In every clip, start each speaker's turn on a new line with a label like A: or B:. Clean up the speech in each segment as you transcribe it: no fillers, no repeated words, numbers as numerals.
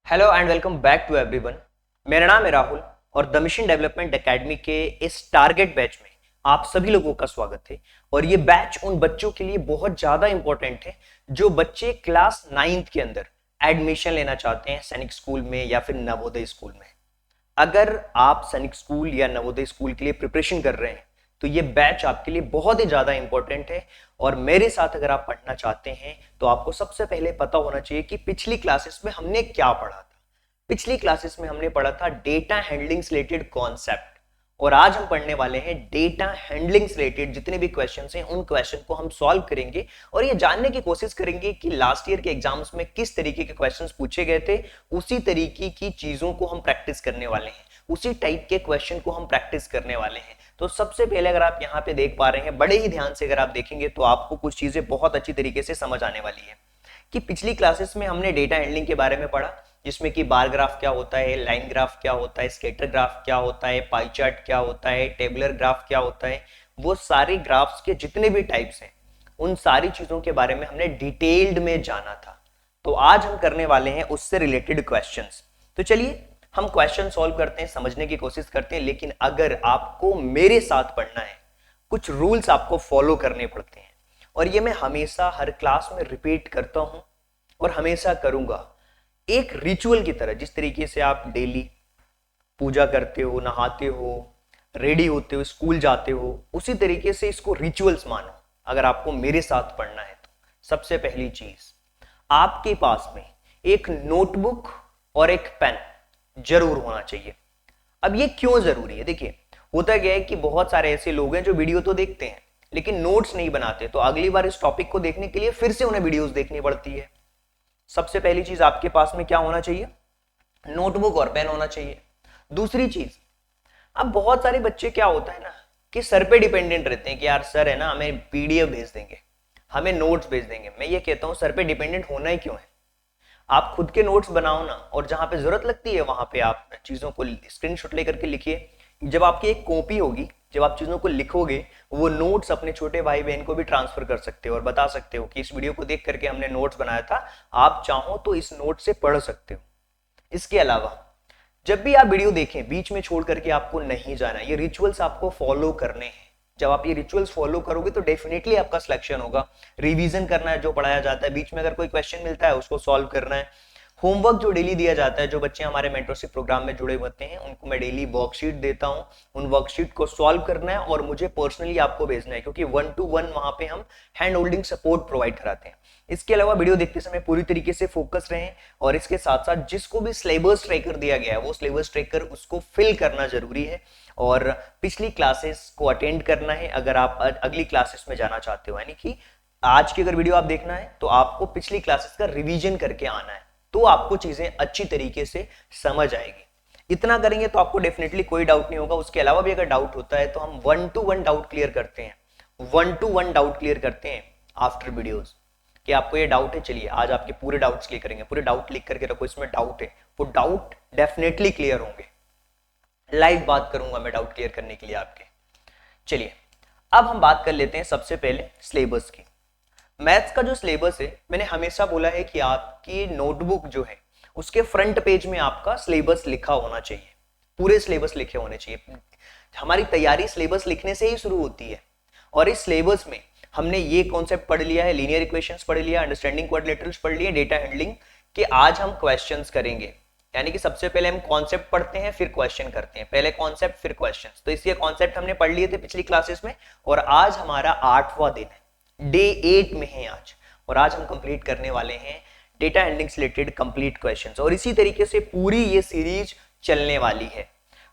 A: Hello and welcome back to everyone. मेरा नाम है राहुल और द मिशन डेवलपमेंट एकेडमी के इस टारगेट बैच में आप सभी लोगों का स्वागत है। और ये बैच उन बच्चों के लिए बहुत ज्यादा इंपॉर्टेंट है जो बच्चे क्लास 9th के अंदर एडमिशन लेना चाहते हैं सैनिक स्कूल में या फिर नवोदय स्कूल में। अगर आप सैनिक स्कूल या नवोदय स्कूल के लिए प्रिपरेशन कर रहे हैं तो ये बैच आपके लिए बहुत ही ज्यादा इंपॉर्टेंट है। और मेरे साथ अगर आप पढ़ना चाहते हैं तो आपको सबसे पहले पता होना चाहिए कि पिछली क्लासेस में हमने क्या पढ़ा था। पिछली क्लासेस में हमने पढ़ा था डेटा हैंडलिंग से रिलेटेड कॉन्सेप्ट, और आज हम पढ़ने वाले हैं डेटा हैंडलिंग से रिलेटेड जितने भी क्वेश्चंस हैं उन क्वेश्चन को हम सॉल्व करेंगे और ये जानने की कोशिश करेंगे कि लास्ट ईयर के एग्जाम्स में किस तरीके के क्वेश्चंस पूछे गए थे। उसी तरीके की चीजों को हम प्रैक्टिस करने वाले हैं, उसी टाइप के क्वेश्चन को हम प्रैक्टिस करने वाले हैं। तो सबसे पहले अगर आप यहाँ पे देख पा रहे हैं, बड़े ही ध्यान से अगर आप देखेंगे तो आपको कुछ चीजें बहुत अच्छी तरीके से समझ आने वाली है कि पिछली क्लासेस में हमने डेटा हैंडलिंग के बारे में पढ़ा, जिसमें कि बार ग्राफ क्या होता है, लाइन ग्राफ क्या होता है, स्कैटर ग्राफ क्या होता है, पाई चार्ट क्या होता है, टेबुलर ग्राफ क्या होता है। वो सारे ग्राफ्स के जितने भी टाइप्स हैं उन सारी चीजों के बारे में हमने डिटेल्ड में जाना था। तो आज हम करने वाले हैं उससे रिलेटेड क्वेश्चंस। तो चलिए हम क्वेश्चन सॉल्व करते हैं, समझने की कोशिश करते हैं। लेकिन अगर आपको मेरे साथ पढ़ना है, कुछ रूल्स आपको फॉलो करने पड़ते हैं और ये मैं हमेशा हर क्लास में रिपीट करता हूं और हमेशा करूंगा। एक रिचुअल की तरह, जिस तरीके से आप डेली पूजा करते हो, नहाते हो, रेडी होते हो, स्कूल जाते हो, उसी तरीके से इसको रिचुअल्स मानो अगर आपको मेरे साथ पढ़ना है तो। सबसे पहली चीज, आपके पास में एक नोटबुक और एक पेन जरूर होना चाहिए। अब ये क्यों जरूरी है? देखिए, होता क्या है कि बहुत सारे ऐसे लोग हैं जो वीडियो तो देखते हैं लेकिन नोट्स नहीं बनाते, तो अगली बार इस टॉपिक को देखने के लिए फिर से उन्हें वीडियोस देखनी पड़ती है। सबसे पहली चीज, आपके पास में क्या होना चाहिए? नोटबुक और पेन होना चाहिए। दूसरी चीज, अब बहुत सारे बच्चे क्या होता है ना कि सर पे डिपेंडेंट रहते हैं कि यार सर है ना हमें पीडीएफ भेज देंगे, हमें नोट्स भेज देंगे। मैं ये कहता हूं सर पे डिपेंडेंट होना ही क्यों है? आप खुद के नोट्स बनाओ ना, और जहां पे जरूरत लगती है वहां पे आप चीजों को स्क्रीनशॉट लेकर के लिखिए। जब आपकी एक कॉपी होगी, जब आप चीजों को लिखोगे, वो नोट्स अपने छोटे भाई बहन को भी ट्रांसफर कर सकते हो और बता सकते हो कि इस वीडियो को देख करके हमने नोट्स बनाया था, आप चाहो तो इस नोट से पढ़ सकते हो। इसके अलावा जब भी आप वीडियो देखें, बीच में छोड़ करके आपको नहीं जाना, ये रिचुअल्स आपको फॉलो करने हैं। जब आप ये रिचुअल्स फॉलो करोगे तो डेफिनेटली आपका सिलेक्शन होगा। रिवीजन करना है जो पढ़ाया जाता है, बीच में अगर कोई क्वेश्चन मिलता है उसको सॉल्व करना है। होमवर्क जो डेली दिया जाता है, जो बच्चे हमारे मेंटरशिप प्रोग्राम में जुड़े होते हैं उनको मैं डेली वर्कशीट देता हूं, उन वर्कशीट को सॉल्व करना है और मुझे पर्सनली आपको भेजना है, क्योंकि 1-to-1 वहां पे हम हैंड होल्डिंग सपोर्ट प्रोवाइड कराते हैं। इसके अलावा वीडियो देखते समय पूरी तरीके से फोकस रहें, और इसके साथ साथ जिसको भी सिलेबस ट्रैकर दिया गया है वो सिलेबस ट्रैकर उसको फिल करना जरूरी है और पिछली क्लासेस को अटेंड करना है अगर आप अगली क्लासेस में जाना चाहते हो। यानी कि आज की अगर वीडियो आप देखना है तो आपको पिछली क्लासेस का रिवीजन करके आना है, तो आपको चीजें अच्छी तरीके से समझ आएगी। इतना करेंगे तो आपको डेफिनेटली कोई डाउट नहीं होगा। उसके अलावा भी अगर डाउट होता है तो हम 1-to-1 डाउट क्लियर करते हैं, 1-to-1 डाउट क्लियर करते हैं आफ्टर वीडियोस। कि आपको ये डाउट है, चलिए आज आपके पूरे डाउट्स क्लियर करेंगे। पूरे डाउट लिख करके रखो, इसमें डाउट है, वो डाउट डेफिनेटली क्लियर होंगे। लाइव बात करूंगा मैं डाउट क्लियर करने के लिए आपके। चलिए अब हम बात कर लेते हैं सबसे पहले सिलेबस की। मैथ्स का जो सिलेबस है, मैंने हमेशा बोला है कि आपकी नोटबुक जो है उसके फ्रंट पेज में आपका सिलेबस लिखा होना चाहिए, पूरे सिलेबस लिखे होने चाहिए। हमारी तैयारी सिलेबस लिखने से ही शुरू होती है, और इस सिलेबस में हमने ये कॉन्सेप्ट पढ़ लिया है, लीनियर इक्वेशंस पढ़ लिया, अंडरस्टैंडिंग क्वाड्रिलेटरल्स पढ़ लिए, डेटा हैंडलिंग के आज हम क्वेश्चंस करेंगे। यानी कि सबसे पहले हम कॉन्सेप्ट पढ़ते हैं फिर क्वेश्चन करते हैं, पहले कॉन्सेप्ट फिर क्वेश्चंस। तो इसके कॉन्सेप्ट हमने पढ़ लिए थे पिछली क्लासेस में, और आज हमारा 8वां दिन है, डे 8 में है आज, और आज हम कंप्लीट करने वाले हैं डेटा हैंडलिंग से रिलेटेड कंप्लीट क्वेश्चंस। और इसी तरीके से पूरी ये सीरीज चलने वाली है।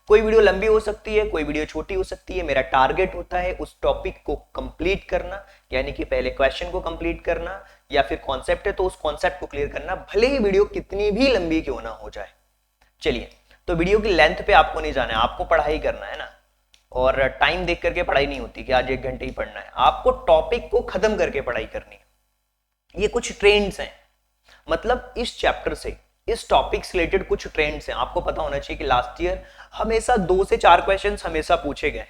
A: कोई वीडियो लंबी हो सकती है, कोई वीडियो छोटी हो सकती है। मेरा टारगेट होता है उस टॉपिक को कंप्लीट करना, यानी कि पहले क्वेश्चन को कंप्लीट करना, या फिर कॉन्सेप्ट है तो उस कॉन्सेप्ट को क्लियर करना, भले ही वीडियो कितनी भी लंबी क्यों ना हो जाए। चलिए, तो वीडियो की लेंथ पे आपको नहीं जाना है, आपको पढ़ाई करना है ना। और टाइम देख करके पढ़ाई नहीं होती कि आज 1 घंटे ही पढ़ना है, आपको टॉपिक को खत्म करके पढ़ाई करनी है। ये कुछ ट्रेंड्स हैं, मतलब इस चैप्टर से, इस टॉपिक से रिलेटेड कुछ ट्रेंड्स हैं। आपको पता होना चाहिए कि लास्ट ईयर हमेशा 2 से 4 क्वेश्चंस हमेशा पूछे गए,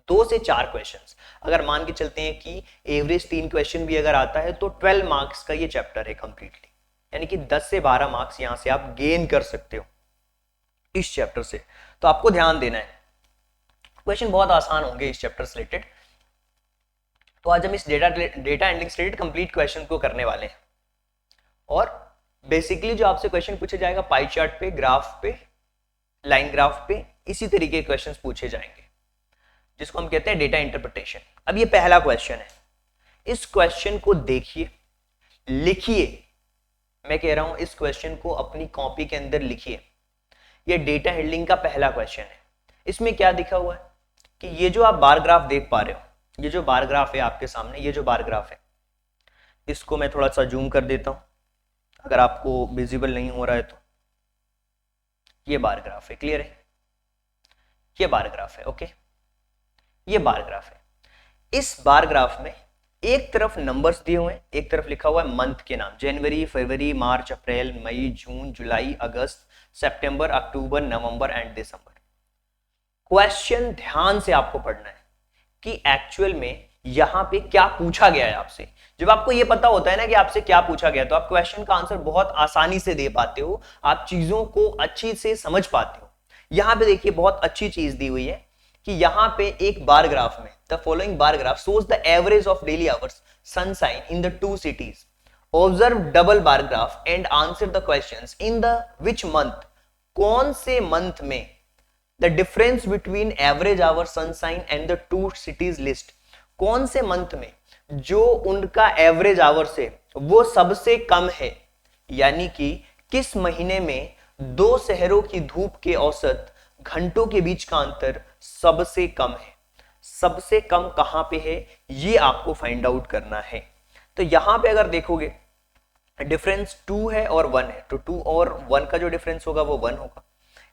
A: 2 से 4 क्वेश्चंस। अगर मान के चलते हैं कि एवरेज 3 क्वेश्चन भी अगर आता है तो 12 मार्क्स का ये चैप्टर है कंप्लीटली। यानी कि 10 से 12 मार्क्स यहां से आप गेन कर सकते हो इस चैप्टर से। तो आपको ध्यान देना है, क्वेश्चन बहुत आसान होंगे इस चैप्टर से रिलेटेड। तो आज हम इस डेटा एंडलिंग से रिलेटेड कंप्लीट क्वेश्चन को करने वाले हैं। और बेसिकली जो आपसे क्वेश्चन पूछा जाएगा पाई चार्ट पे, ग्राफ पे, लाइन ग्राफ पे, इसी तरीके के क्वेश्चंस पूछे जाएंगे जिसको हम कहते हैं डेटा इंटरप्रिटेशन। अब ये पहला क्वेश्चन है, इस क्वेश्चन को देखिए, लिखिए, मैं कह रहा हूं इस क्वेश्चन को अपनी कॉपी के अंदर लिखिए। ये डेटा हैंडलिंग का पहला क्वेश्चन है। इसमें क्या दिखा हुआ है कि ये जो आप बार ग्राफ देख पा रहे हो, ये जो बार ग्राफ है आपके सामने, ये जो बार ग्राफ है, इसको मैं थोड़ा सा जूम कर देता हूं अगर आपको विजिबल नहीं हो रहा है तो। ये बार ग्राफ है, क्लियर है? ये बार ग्राफ है, ओके, ये बार ग्राफ है। इस बार ग्राफ में एक तरफ नंबर्स दिए हुए हैं, एक तरफ लिखा हुआ है मंथ के नाम, जनवरी, फरवरी, मार्च, अप्रैल, मई, जून, जुलाई, अगस्त, सितंबर, अक्टूबर, नवंबर एंड दिसंबर। क्वेश्चन ध्यान से आपको पढ़ना है कि एक्चुअल में यहां पे क्या पूछा गया है आपसे। जब आपको ये पता होता है ना कि आपसे क्या पूछा गया, तो आप क्वेश्चन का आंसर बहुत आसानी से दे पाते हो, आप चीजों को अच्छी से समझ पाते हो। यहां पे देखिए बहुत अच्छी चीज दी हुई है कि यहां पे एक बार ग्राफ में, the following bar graph shows the average of daily hours sunshine in the two cities. Observe double bar graph and answer the questions in the which month. कौन से मंथ में the difference between average hour sunshine and the two cities list, कौन से month में जो उनका average hours है वो सबसे कम है, यानी कि किस महीने में दो शहरों की धूप के औसत घंटों के बीच का अंतर सबसे कम है। सबसे कम कहां पे है ये आपको फाइंड आउट करना है। तो यहां पे अगर देखोगे डिफरेंस 2 है और 1 है, तो 2 और 1 का जो डिफरेंस होगा वो 1 होगा।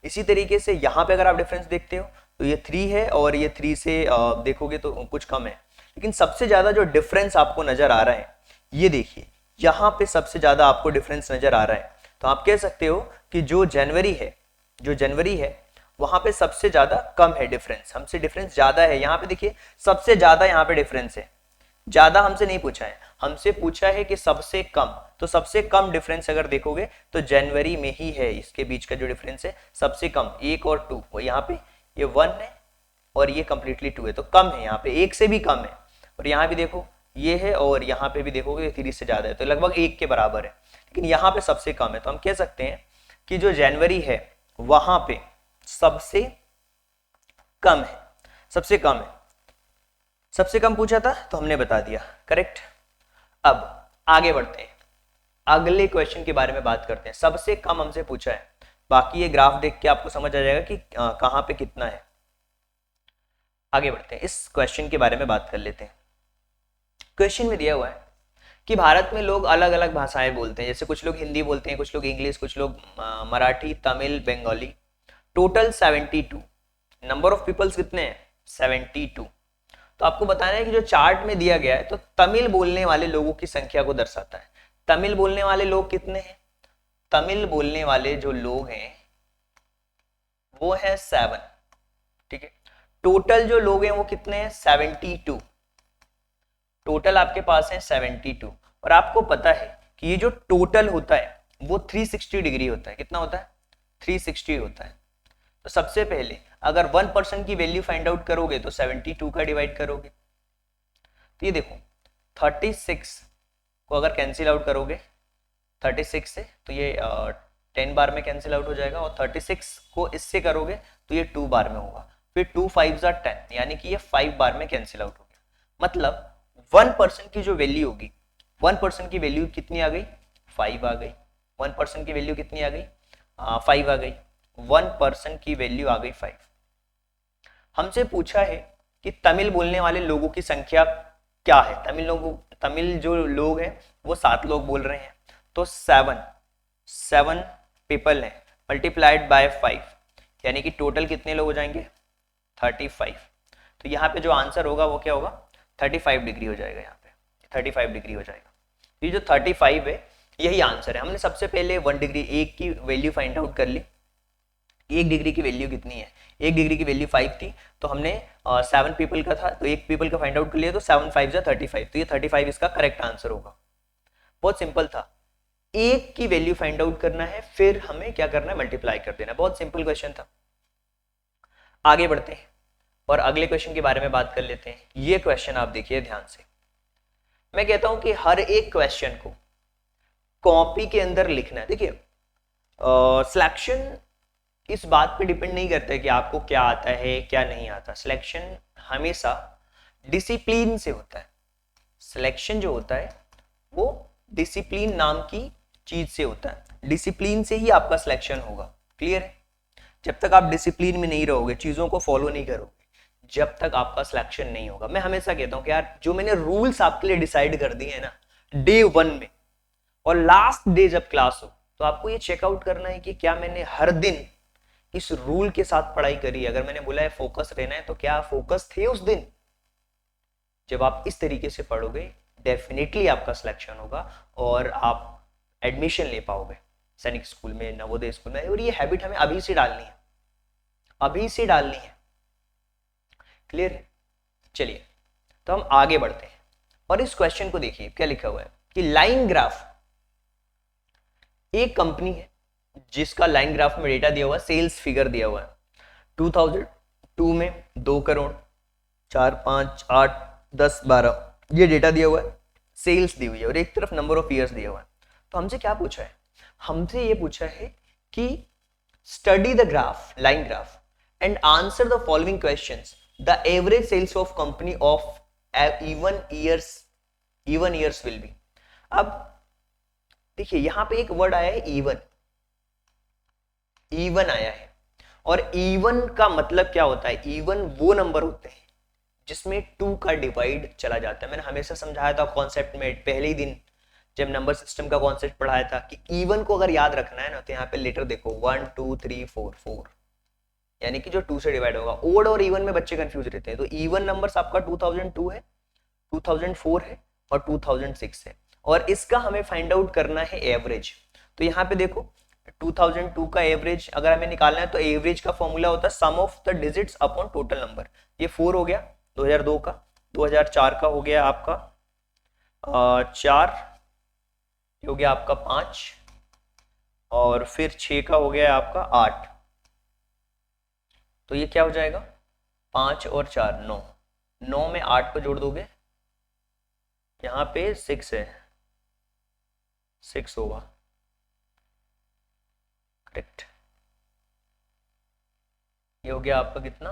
A: इसी तरीके से यहां पे अगर आप डिफरेंस देखते हो तो ये 3 है और ये 3 से देखोगे तो कुछ कम है। लेकिन सबसे ज्यादा जो डिफरेंस आपको नजर आ रहा है, ये देखिए यहां पे सबसे ज्यादा आपको डिफरेंस नजर आ रहा है। तो आप कह सकते हो कि जो जनवरी है वहां पे सबसे ज्यादा कम है डिफरेंस, हमसे डिफरेंस ज्यादा है। यहाँ पे देखिए सबसे ज्यादा यहाँ पे डिफरेंस है, ज्यादा हमसे नहीं पूछा है, हमसे पूछा है कि सबसे कम। तो सबसे कम डिफरेंस अगर देखोगे तो जनवरी में ही है, इसके बीच का जो डिफरेंस है सबसे कम 1 और 2, वो यहाँ पे ये 1 है और ये कंप्लीटली 2 है, तो कम है, यहाँ पे 1 से भी कम है। और यहाँ भी देखो ये है और यहाँ पे भी देखोगे 3 से ज्यादा है, तो लगभग 1 के बराबर है, लेकिन यहाँ पे सबसे कम है। तो हम कह सकते हैं कि जो जनवरी है वहां पे सबसे कम है, सबसे कम है। सबसे कम पूछा था तो हमने बता दिया, करेक्ट। अब आगे बढ़ते हैं, अगले क्वेश्चन के बारे में बात करते हैं। सबसे कम हमसे पूछा है, बाकी ये ग्राफ देख के आपको समझ आ जाएगा कि कहां पे कितना है। आगे बढ़ते हैं, इस क्वेश्चन के बारे में बात कर लेते हैं। क्वेश्चन में दिया हुआ है कि भारत में लोग अलग अलग भाषाएं बोलते हैं, जैसे कुछ लोग हिंदी बोलते हैं, कुछ लोग इंग्लिश, कुछ लोग Marathi, Tamil, Bengali. Total 72, number of peoples कितने हैं? 72। तो आपको बताना है कि जो चार्ट में दिया गया है तो तमिल बोलने वाले लोगों की संख्या को दर्शाता है। तमिल बोलने वाले लोग कितने हैं? तमिल बोलने वाले जो लोग हैं वो है 7, ठीक है। टोटल जो लोग हैं वो कितने हैं? 72। टोटल आपके पास है 72। और आपको पता है कि ये जो टोटल होता है वो 360 डिग्री होता है। कितना होता है? 360 होता है। तो सबसे पहले अगर 1% की वैल्यू फाइंड आउट करोगे तो 72 का डिवाइड करोगे, तो ये देखो 36 को अगर कैंसिल आउट करोगे 36 से तो ये 10 बार में कैंसिल आउट हो जाएगा, और 36 को इससे करोगे तो ये 2 बार में होगा, फिर 2 5 10, यानी कि ये 5 बार में कैंसिल आउट हो गया। मतलब 1% की जो वैल्यू होगी, 1% की वैल्यू कितनी आ गई? 5 आ गई। 1% की वैल्यू कितनी आ गई? 5 आ गई। 1% की वैल्यू आ गई 5। हमसे पूछा है कि तमिल बोलने वाले लोगों की संख्या क्या है। तमिल जो लोग हैं वो 7 लोग बोल रहे हैं, तो 7 पीपल हैं मल्टीप्लाइड बाय 5, यानी कि टोटल कितने लोग हो जाएंगे? 35। तो यहाँ पे जो आंसर होगा वो क्या होगा? 35 डिग्री हो जाएगा। यहाँ पे 35 डिग्री हो जाएगा। ये जो 35 है यही आंसर है। हमने सबसे पहले 1 डिग्री, 1 की वैल्यू फाइंड आउट कर ली। 1 डिग्री की वैल्यू कितनी है? 1 डिग्री की वैल्यू 5 थी, तो हमने 7 पीपल का था तो 1 पीपल का फाइंड आउट कर लिया, तो 7 5 35, तो ये 35 इसका करेक्ट आंसर होगा। बहुत सिंपल था। एक की वैल्यू फाइंड आउट करना है, फिर हमें क्या करना है, मल्टीप्लाई कर देना। बहुत सिंपल क्वेश्चन था। आगे बढ़ते हैं और अगले क्वेश्चन के बारे में बात कर लेते हैं। ये क्वेश्चन आप देखिए ध्यान से। मैं कहता हूं कि हर एक क्वेश्चन को कॉपी के अंदर लिखना है। देखिए सिलेक्शन इस बात पे डिपेंड नहीं करता है कि आपको क्या आता है क्या नहीं आता। सिलेक्शन हमेशा डिसिप्लिन से होता है। सिलेक्शन जो होता है वो डिसिप्लिन नाम की चीज से होता है। डिसिप्लिन से ही आपका सिलेक्शन होगा। क्लियर है? जब तक आप डिसिप्लिन में नहीं रहोगे, चीजों को फॉलो नहीं करोगे, जब तक आपका सिलेक्शन नहीं होगा। मैं हमेशा कहता हूं कि यार जो मैंने रूल्स आपके लिए डिसाइड कर दिए हैं ना डे 1 में, और लास्ट डे जब क्लास हो, तो आपको ये चेकआउट करना है कि क्या मैंने हर दिन इस रूल के साथ पढ़ाई करी। अगर मैंने बोला है फोकस रहना है, तो क्या फोकस थे उस दिन? जब आप इस तरीके से पढ़ोगे डेफिनेटली आपका सिलेक्शन होगा और आप एडमिशन ले पाओगे सैनिक स्कूल में, नवोदय स्कूल में। और ये हैबिट हमें अभी से डालनी है, अभी से डालनी है। क्लियर है? चलिए तो हम आगे बढ़ते हैं और इस क्वेश्चन को देखिए क्या लिखा हुआ है कि लाइन ग्राफ, एक कंपनी है जिसका लाइन ग्राफ में डेटा दिया हुआ है, सेल्स फिगर दिया हुआ है 2002 में 2 करोड़ 4, 5, 8, 10, 12 ये डेटा दिया हुआ है, सेल्स दी हुई है और एक तरफ नंबर ऑफ ईयर्स दिया हुआ है। तो हमसे क्या पूछा है? हमसे ये पूछा है कि study the graph, line graph, and answer the following questions. The average sales of company of even years will be. अब देखिए यहां पे एक वर्ड आया है इवन, इवन आया है। और इवन का मतलब क्या होता है? इवन वो नंबर होते हैं जिसमें 2 का डिवाइड चला जाता है। मैंने हमेशा समझाया था कॉन्सेप्ट में पहले ही दिन जब नंबर सिस्टम का कॉन्सेप्ट पढ़ाया था कि इवन को अगर याद रखना है ना, तो यहाँ पे लेटर देखो 1 2 3 4 4, यानी कि जो 2 से डिवाइड होगा। ओड और इवन में बच्चे कंफ्यूज रहते हैं। तो इवन नंबर्स आपका 2002 है, 2004 है और 2006 है। और इसका हमें फाइंड आउट करना है एवरेज। तो यहाँ पे देखो 2002 का एवरेज अगर हमें निकालना है, तो एवरेज का फॉर्मूला होता है sum of the digits upon total number. ये 4 हो गया 2002 का, 2004 का हो गया आपका 4, हो गया आपका 5, और फिर 6 का हो गया आपका 8। तो ये क्या हो जाएगा? 5 और 4 9, 9 में 8 को जोड़ दोगे, यहाँ पे 6 है, 6 होगा करेक्ट। ये हो गया आपका कितना?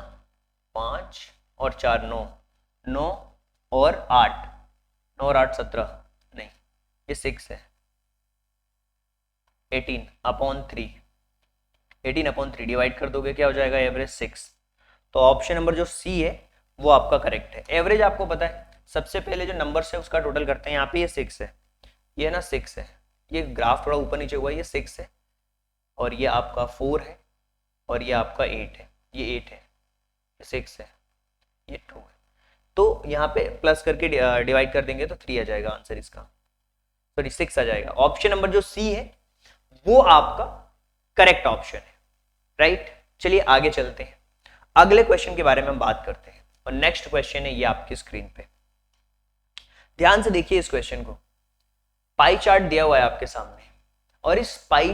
A: 5 और 4 9, 9 और 8, 9 और 8 17, नहीं ये 6 है। 18 अपॉन 3, 18 अपॉन 3 डिवाइड कर दोगे, क्या हो जाएगा? एवरेज 6। तो ऑप्शन नंबर जो सी है वो आपका करेक्ट है। एवरेज आपको पता है सबसे पहले जो नंबर है उसका टोटल करते हैं। यहाँ पे ये 6 है, ये ना 6 है, ये ग्राफ थोड़ा ऊपर नीचे हुआ है, ये 6 है और ये आपका 4 है और ये आपका 8 है, ये 8 है, ये 6 है, ये 2 है। तो यहाँ पे प्लस करके डिवाइड कर देंगे तो 3 आ जाएगा आंसर इसका, सॉरी 6 आ जाएगा। ऑप्शन नंबर जो सी है वो आपका करेक्ट ऑप्शन है, राइट। चलिए आगे चलते हैं, अगले क्वेश्चन के बारे में हम बात करते हैं और नेक्स्ट क्वेश्चन है ये आपकी स्क्रीन पे। ध्यान से देखिए इस क्वेश्चन को। पाई चार्ट दिया हुआ है आपके सामने और इस पाई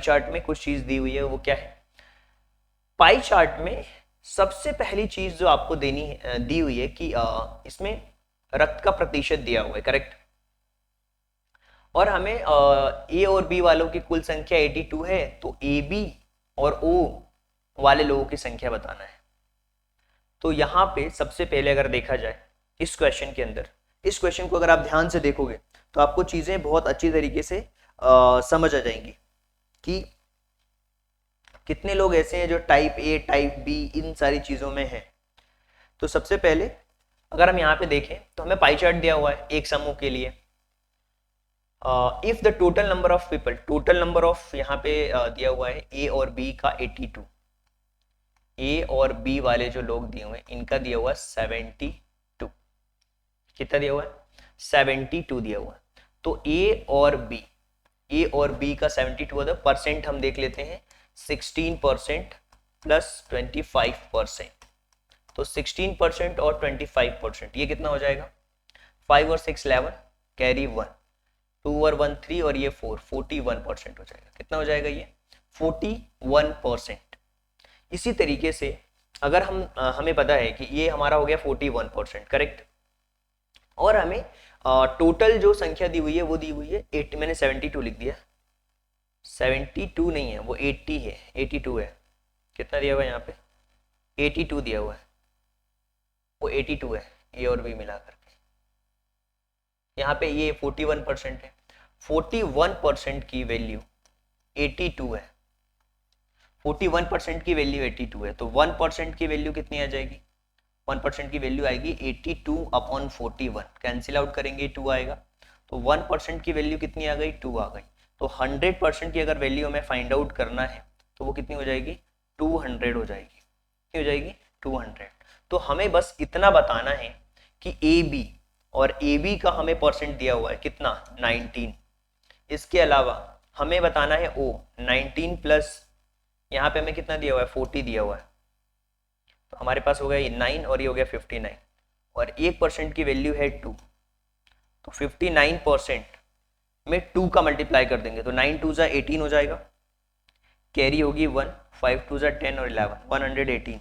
A: चार्ट में कुछ चीज दी हुई है। वो क्या है? पाई चार्ट में सबसे पहली चीज जो आपको दी हुई है कि इसमें रक्त का प्रतिशत दिया हुआ है, करेक्ट। और हमें ए और बी वालों की कुल संख्या 82 है, तो ए बी और ओ वाले लोगों की संख्या बताना है। तो यहाँ पे सबसे पहले अगर देखा जाए इस क्वेश्चन के अंदर, इस क्वेश्चन को अगर आप ध्यान से देखोगे तो आपको चीजें बहुत अच्छी तरीके से समझ आ जाएंगी कि कितने लोग ऐसे हैं जो type A type be in सारी चीजों में हैं। तो सबसे पहले अगर हम यहाँ पे देखें तो हमें पाई चार्ट दिया हुआ है एक समूह के लिए। If the total number of people, total number of यहाँ पे दिया हुआ है ए और बी का 82, ए और बी वाले जो लोग दिए हुए हैं इनका दिया हुआ है 72। कितना दिया हुआ है? 72 दिया हुआ है। तो ए और बी का 72 होता है। परसेंट हम देख लेते हैं 16% प्लस 25%। तो 16% और 25%, ये कितना हो जाएगा? 5 और 6 11, कैरी 1, 2 और 1 3 और ये 4, 41% हो जाएगा। कितना हो जाएगा ये? 41%। इसी तरीके से अगर हमें पता है कि ये हमारा हो गया 41%, करेक्ट, और हमें टोटल जो संख्या दी हुई है वो दी हुई है 80, मैंने 72 लिख दिया, 72 नहीं है वो 80 है, 82 है। कितना दिया हुआ है यहाँ पे? 82 दिया हुआ है, वो 82 है, ए और बी मिला करके। यहाँ पे ये 41% है, 41% की वैल्यू 82 है, 41% की वैल्यू 82 है, तो 1% की वैल्यू कितनी आ जाएगी? 1% की वैल्यू आएगी 82 अपॉन 41, कैंसिल आउट करेंगे 2 आएगा, तो 1% की वैल्यू कितनी आ गई? 2 आ गई। तो 100% की अगर वैल्यू हमें फाइंड आउट करना है तो वो कितनी हो जाएगी? 200 हो जाएगी। कितनी हो जाएगी? 200। तो हमें बस इतना बताना है कि ए बी, और ए बी का हमें परसेंट दिया हुआ है कितना? 19। इसके अलावा हमें बताना है ओ, 19 प्लस यहाँ पे हमें कितना दिया हुआ है? 40 दिया हुआ है, तो हमारे पास हो गया ये 9 और ये हो गया 59, और 1% की वैल्यू है 2, तो 59% में 2 का मल्टीप्लाई कर देंगे तो 9 2 जा 18 हो जाएगा, कैरी होगी 1, 5 2 जा 10 और 11, 118।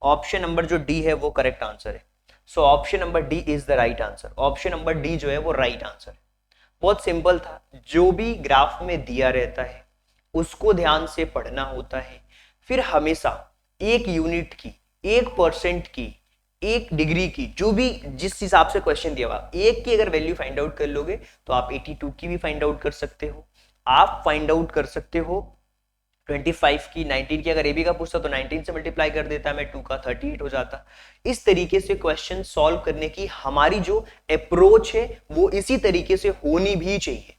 A: ऑप्शन नंबर जो डी है वो करेक्ट आंसर है। So option number D is the right answer. Option number D जो है वो राइट आंसर है। बहुत सिंपल था, जो भी ग्राफ में दिया रहता है उसको ध्यान से पढ़ना होता है, फिर हमेशा एक यूनिट की, 1% की, 1 डिग्री की, जो भी जिस हिसाब से क्वेश्चन दिया हुआ, एक की अगर वैल्यू फाइंड आउट कर लोगे तो आप 82 की भी फाइंड आउट कर सकते हो, आप फाइंड आउट कर सकते हो 25 की, 19 की। अगर ए बी का पूछता तो 19 से मल्टीप्लाई कर देता मैं, 2 का 38 हो जाता। इस तरीके से क्वेश्चन सॉल्व करने की हमारी जो अप्रोच है वो इसी तरीके से होनी भी चाहिए।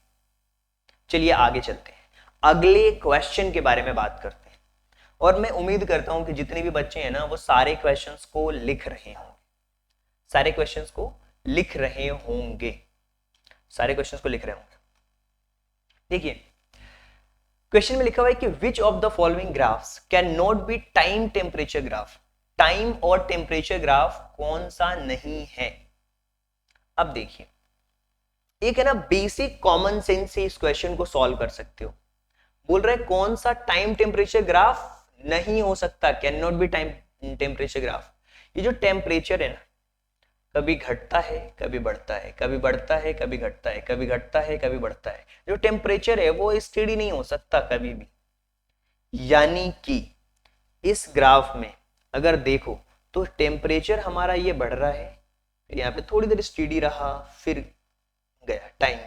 A: चलिए आगे चलते हैं, अगले क्वेश्चन के बारे में बात करते हैं, और मैं उम्मीद करता हूं कि जितने भी बच्चे हैं ना वो सारे क्वेश्चंस को लिख रहे होंगे, सारे क्वेश्चंस को लिख रहे होंगे, सारे क्वेश्चंस को लिख रहे होंगे। देखिए क्वेश्चन में लिखा हुआ है कि which of the following graphs can not be time temperature graph. Time और टेम्परेचर ग्राफ कौन सा नहीं है? अब देखिए, एक है ना बेसिक कॉमन सेंस से इस क्वेश्चन को सॉल्व कर सकते हो। बोल रहे हैं कौन सा टाइम टेम्परेचर ग्राफ नहीं हो सकता, can not be time temperature graph. ये जो टेम्परेचर है ना, कभी घटता है कभी बढ़ता है, कभी बढ़ता है कभी घटता है, कभी घटता है कभी बढ़ता है। जो टेम्परेचर है वो स्टेडी नहीं हो सकता कभी भी। यानी कि इस ग्राफ में अगर देखो तो टेम्परेचर हमारा ये बढ़ रहा है, फिर यहाँ पे थोड़ी देर स्टेडी रहा, फिर गया टाइम,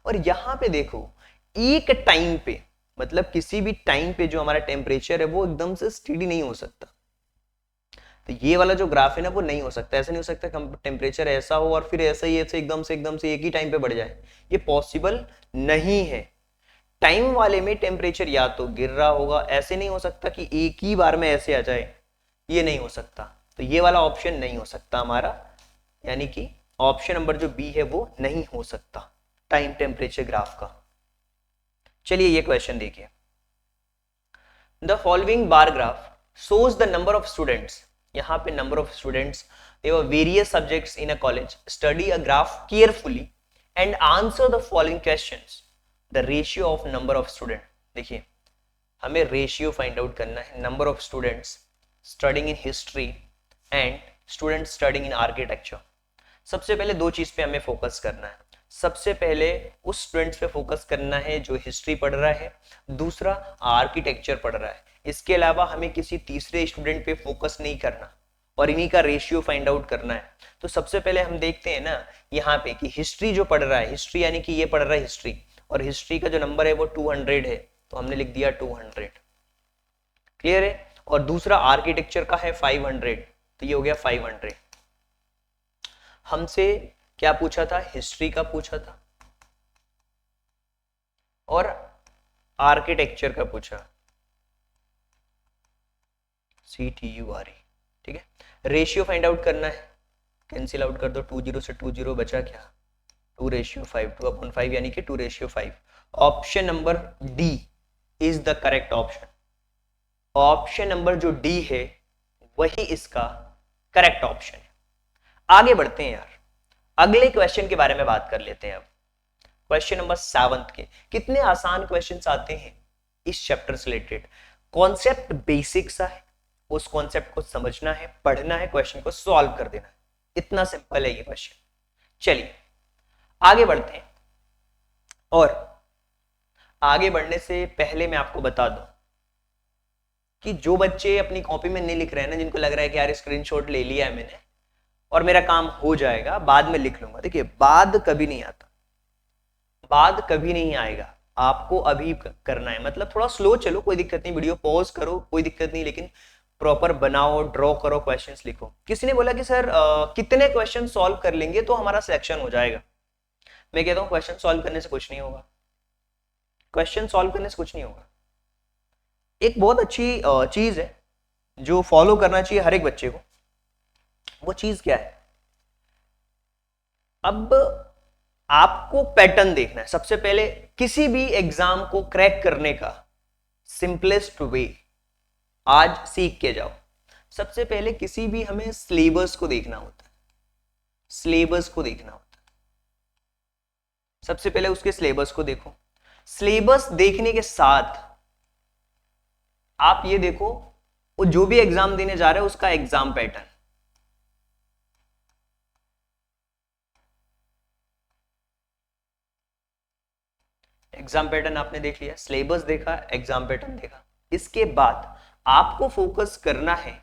A: और यहाँ पे देखो एक टाइम पे, मतलब किसी भी टाइम पे जो हमारा टेम्परेचर है वो एकदम से स्टेडी नहीं हो सकता। तो ये वाला जो ग्राफ है ना वो नहीं हो सकता, ऐसा नहीं हो सकता टेम्परेचर ऐसा हो और फिर ऐसा ही ऐसे एकदम से एक ही टाइम पे बढ़ जाए, ये पॉसिबल नहीं है। टाइम वाले में टेम्परेचर या तो गिर रहा होगा, ऐसे नहीं हो सकता कि एक ही बार में ऐसे आ जाए, ये नहीं हो सकता। तो ये वाला ऑप्शन नहीं हो सकता हमारा, यानी कि ऑप्शन नंबर जो बी है वो नहीं हो सकता टाइम टेम्परेचर ग्राफ का। चलिए ये क्वेश्चन देखिए, the following bar graph shows the number of students, यहाँ पे number of students, they were various subjects in a college, study a graph carefully and answer the following questions, the ratio of number of student। देखिए हमें ratio find out करना है, number of students studying in history and students studying in architecture. सबसे पहले दो चीज पे हमें फोकस करना है, सबसे पहले उस स्टूडेंट्स पे फोकस करना है जो हिस्ट्री पढ़ रहा है, दूसरा आर्किटेक्चर पढ़ रहा है। इसके अलावा हमें किसी तीसरे स्टूडेंट पे फोकस नहीं करना और इन्हीं का रेशियो फाइंड आउट करना है। तो सबसे पहले हम देखते हैं ना यहाँ पे कि हिस्ट्री जो पढ़ रहा है, हिस्ट्री यानी कि ये पढ़ रहा है हिस्ट्री, और हिस्ट्री का जो नंबर है वो 200 है, तो हमने लिख दिया 200, क्लियर है। और दूसरा आर्किटेक्चर का है 500, तो ये हो गया 500। हमसे क्या पूछा था? हिस्ट्री का पूछा था और आर्किटेक्चर का पूछा, CTURE, ठीक है। रेशियो फाइंड आउट करना है, कैंसिल आउट कर दो, 20 से 20 बचा क्या? 2:5, 2/5 यानी कि 2:5। Option number D is the correct option. Option number जो डी है वही इसका करेक्ट ऑप्शन है। आगे बढ़ते हैं यार, अगले क्वेश्चन के बारे में बात कर लेते हैं। अब क्वेश्चन नंबर 7 के कितने आसान क्वेश्चंस आते हैं इस चैप्टर से रिलेटेड। कॉन्सेप्ट बेसिक सा है, उस कॉन्सेप्ट को समझना है, पढ़ना है, क्वेश्चन को सॉल्व कर देना है, इतना सिंपल है ये क्वेश्चन। चलिए आगे बढ़ते हैं। और आगे बढ़ने से पहले मैं आपको बता दूं कि जो बच्चे अपनी कॉपी में नहीं लिख रहे हैं ना, जिनको लग रहा है कि यार स्क्रीनशॉट ले लिया है मैंने और मेरा काम हो जाएगा, बाद में लिख लूंगा, देखिए बाद कभी नहीं आता, बाद कभी नहीं आएगा, आपको अभी करना है। मतलब थोड़ा स्लो चलो, कोई दिक्कत नहीं, वीडियो पॉज करो, कोई दिक्कत नहीं, लेकिन प्रॉपर बनाओ, ड्रॉ करो, क्वेश्चंस लिखो। किसी ने बोला कि सर कितने क्वेश्चन सॉल्व कर लेंगे तो हमारा सिलेक्शन हो जाएगा। मैं कहता हूं क्वेश्चन सॉल्व करने से कुछ नहीं होगा, क्वेश्चन सॉल्व करने से कुछ नहीं होगा। एक बहुत अच्छी चीज है जो फॉलो करना चाहिए हर एक बच्चे को। वो चीज क्या है? अब आपको पैटर्न देखना है। सबसे पहले किसी भी एग्जाम को क्रैक करने का सिंपलेस्ट वे आज सीख के जाओ। सबसे पहले किसी भी हमें सिलेबस को देखना होता है, सिलेबस को देखना होता है। सबसे पहले उसके सिलेबस को देखो। सिलेबस देखने के साथ आप ये देखो वो जो भी एग्जाम देने जा रहे हो उसका एग्जाम पैटर्न। एग्जाम पैटर्न आपने देख लिया, सिलेबस देखा, एग्जाम पैटर्न देखा। इसके बाद आपको फोकस करना है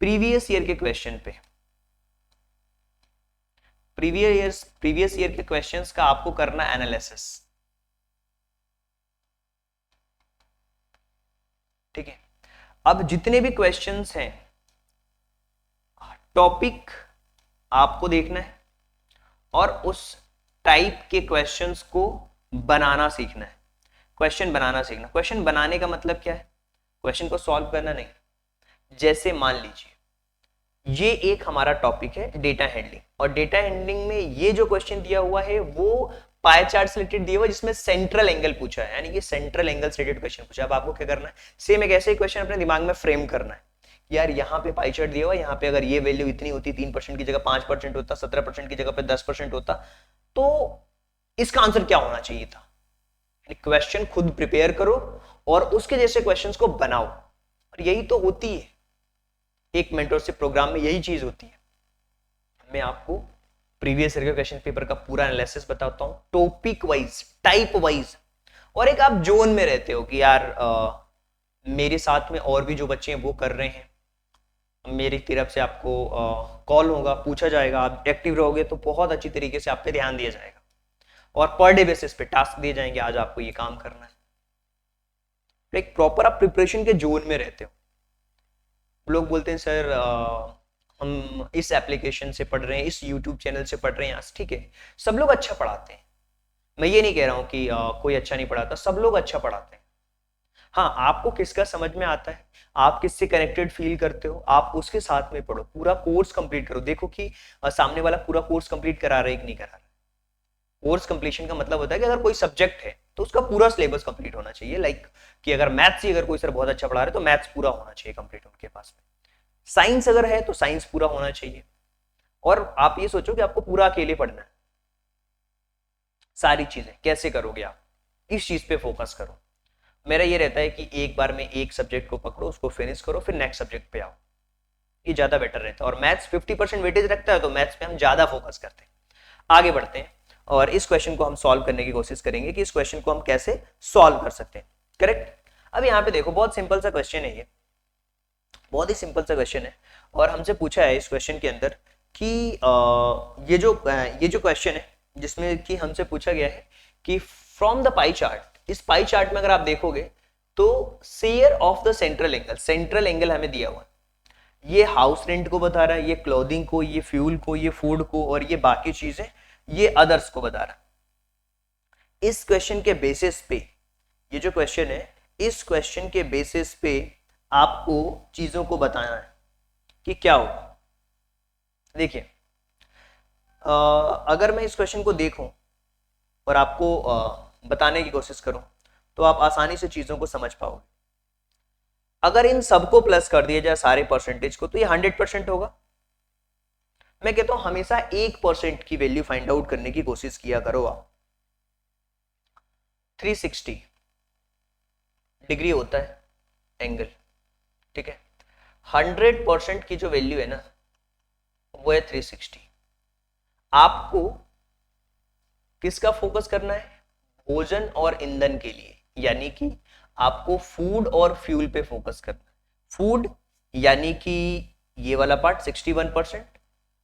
A: प्रीवियस ईयर के क्वेश्चन पे। प्रीवियस ईयर के क्वेश्चंस का आपको करना एनालिसिस। ठीक है, अब जितने भी क्वेश्चंस हैं टॉपिक आपको देखना है और उस टाइप के क्वेश्चंस को बनाना सीखना है। क्वेश्चन बनाना सीखना। क्वेश्चन बनाने का मतलब क्या है? क्वेश्चन को सॉल्व करना नहीं। जैसे मान लीजिए ये एक हमारा टॉपिक है डेटा हैंडलिंग, और डेटा हैंडलिंग में ये जो क्वेश्चन दिया हुआ है वो पाई चार्ट से रिलेटेड दिया हुआ है जिसमें सेंट्रल एंगल पूछा है, यानी कि सेंट्रल एंगल से रिलेटेड क्वेश्चन पूछा है। अब आपको क्या करना है? सेम एक ऐसे ही क्वेश्चन अपने दिमाग में फ्रेम करना है। यार यहाँ पे पाई चार्ट दिया हुआ है, यहाँ पे अगर ये वैल्यू इतनी होती, 3% की जगह 5% होता, 17% की जगह पे 10% होता, तो इसका आंसर क्या होना चाहिए था। क्वेश्चन खुद प्रिपेयर करो और उसके जैसे क्वेश्चंस को बनाओ। और यही तो होती है एक मेंटरशिप प्रोग्राम में, यही चीज होती है। मैं आपको प्रीवियस ईयर के क्वेश्चन पेपर का पूरा एनालिसिस बताता हूं, टॉपिक वाइज, टाइप वाइज। और एक आप जोन में रहते हो कि यार मेरे साथ में और भी जो बच्चे हैं वो कर रहे हैं, मेरी तरफ से आपको कॉल होगा, पूछा जाएगा, आप एक्टिव रहोगे तो बहुत अच्छी तरीके से आप पे ध्यान दिया जाएगा और पर डे बेसिस पे टास्क दिए जाएंगे, आज आपको ये काम करना है। एक प्रॉपर आप प्रिपरेशन के जोन में रहते हो। लोग बोलते हैं सर हम इस एप्लीकेशन से पढ़ रहे हैं, इस यूट्यूब चैनल से पढ़ रहे हैं, ठीक है, सब लोग अच्छा पढ़ाते हैं। मैं ये नहीं कह रहा हूं कि कोई अच्छा नहीं पढ़ाता, सब लोग अच्छा पढ़ाते हैं। हाँ, आपको किसका समझ में आता है, आप किससे कनेक्टेड फील करते हो, आप उसके साथ में पढ़ो, पूरा कोर्स कंप्लीट करो। देखो कि सामने वाला पूरा कोर्स कंप्लीट करा रहा है कि नहीं करा रहा है। कोर्स कंप्लीशन का मतलब होता है कि अगर कोई सब्जेक्ट है तो उसका पूरा सिलेबस कंप्लीट होना चाहिए। लाइक कि अगर मैथ्स ही अगर कोई सर बहुत अच्छा पढ़ा रहे तो मैथ्स पूरा होना चाहिए कंप्लीट उनके पास में। साइंस अगर है तो साइंस पूरा होना चाहिए। और आप ये सोचो कि आपको पूरा अकेले पढ़ना है, सारी चीजें कैसे करोगे आप, इस चीज पे फोकस करो। मेरा ये रहता है कि एक बार में एक सब्जेक्ट को पकड़ो, उसको फिनिश करो, फिर नेक्स्ट सब्जेक्ट पे आओ, ये ज्यादा बेटर रहता है। और मैथ्स 50% वेटेज रखता है तो मैथ्स पे हम ज्यादा फोकस करते हैं। आगे बढ़ते हैं और इस क्वेश्चन को हम सॉल्व करने की कोशिश करेंगे कि इस क्वेश्चन को हम कैसे सॉल्व कर सकते हैं। करेक्ट। अब यहाँ पे देखो, बहुत सिंपल सा क्वेश्चन है, ये बहुत ही सिंपल सा क्वेश्चन है और हमसे पूछा है इस क्वेश्चन के अंदर कि ये जो क्वेश्चन है जिसमें कि हमसे पूछा गया है कि फ्रॉम द पाई चार्ट, इस पाई चार्ट में अगर आप देखोगे तो share of the central angle, central angle हमें दिया हुआ है। ये हाउस रेंट को बता रहा है, ये क्लोथिंग को, ये फ्यूल को, ये फूड को, और ये बाकी चीजें ये अदर्स को बता रहा है। इस क्वेश्चन के बेसिस पे, ये जो क्वेश्चन है, इस क्वेश्चन के बेसिस पे आपको चीजों को बताना है कि क्या होगा। देखिए, अगर मैं इस क्वेश्चन को देखूं और आपको बताने की कोशिश करूं तो आप आसानी से चीजों को समझ पाओगे। अगर इन सबको प्लस कर दिया जाए सारे परसेंटेज को तो ये 100% होगा। मैं कहता हूं हमेशा 1% की वैल्यू फाइंड आउट करने की कोशिश किया करो आप। 360 डिग्री होता है एंगल, ठीक है। 100% की जो वैल्यू है ना वो है 360। आपको किसका फोकस करना है? भोजन और ईंधन के लिए, यानी कि आपको फूड और फ्यूल पे फोकस करना है। फूड यानी कि ये वाला पार्ट 61%,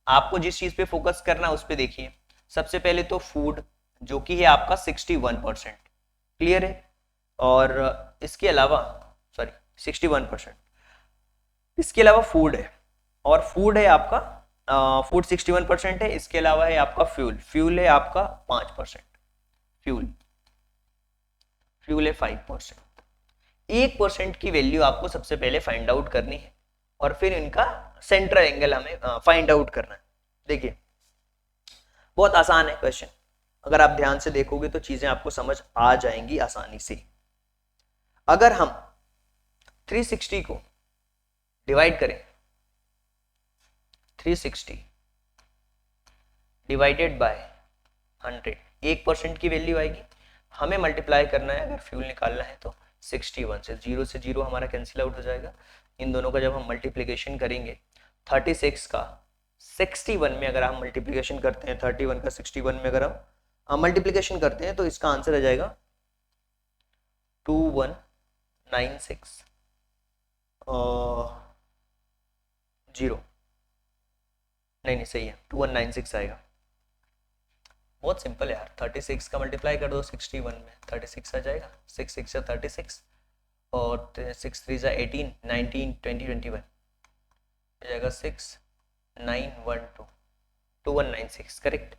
A: आपको जिस चीज पे फोकस करना है उस पे देखिए। सबसे पहले तो फूड जो कि है आपका 61%, क्लियर है। और इसके अलावा सॉरी 61%, इसके अलावा फूड है, और फूड है आपका फूड 61% है। इसके अलावा है आपका फ्यूल, फ्यूल है आपका 5%, फ्यूल फ्यूल है 5%। 1% की वैल्यू आपको सबसे पहले फाइंड आउट करनी है और फिर इनका सेंट्रल एंगल हमें फाइंड आउट करना है। देखिए बहुत आसान है क्वेश्चन, अगर आप ध्यान से देखोगे तो चीजें आपको समझ आ जाएंगी आसानी से। अगर हम 360 को डिवाइड करें, 360 डिवाइडेड बाय 100, 1% की वैल्यू आएगी। हमें मल्टीप्लाई करना है, अगर फ्यूल निकालना है तो 61 से, जीरो से जीरो हमारा कैंसिल आउट हो जाएगा। इन दोनों का जब हम मल्टीप्लीकेशन करेंगे 36 का 61 में अगर हम मल्टीप्लीकेशन करते हैं, 31 का 61 में अगर हम मल्टीप्लीकेशन करते हैं तो इसका आंसर आ जाएगा 2196 जीरो, नहीं सही है 2196 आएगा। बहुत सिंपल है यार, 36 का मल्टीप्लाई कर दो 61 में, 36 आ जाएगा, 6 6 36 और 6 3 18 19 20 21 आ जाएगा 6912 2196, करेक्ट।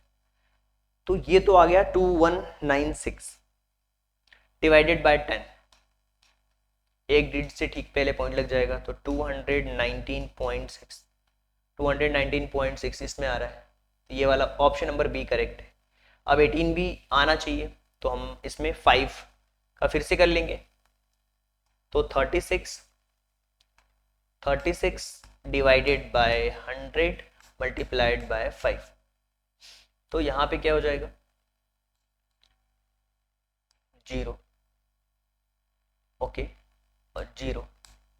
A: तो ये तो आ गया 2196 डिवाइडेड बाय 10, एक डिजिट से ठीक पहले पॉइंट लग जाएगा तो 219.6, 219.6 इसमें आ रहा है, ये वाला ऑप्शन नंबर बी करेक्ट है। अब 18 भी आना चाहिए तो हम इसमें 5 का फिर से कर लेंगे, तो 36 डिवाइडेड बाय 100 मल्टीप्लाइड बाय 5, तो यहाँ पे क्या हो जाएगा 0, ओके, और 0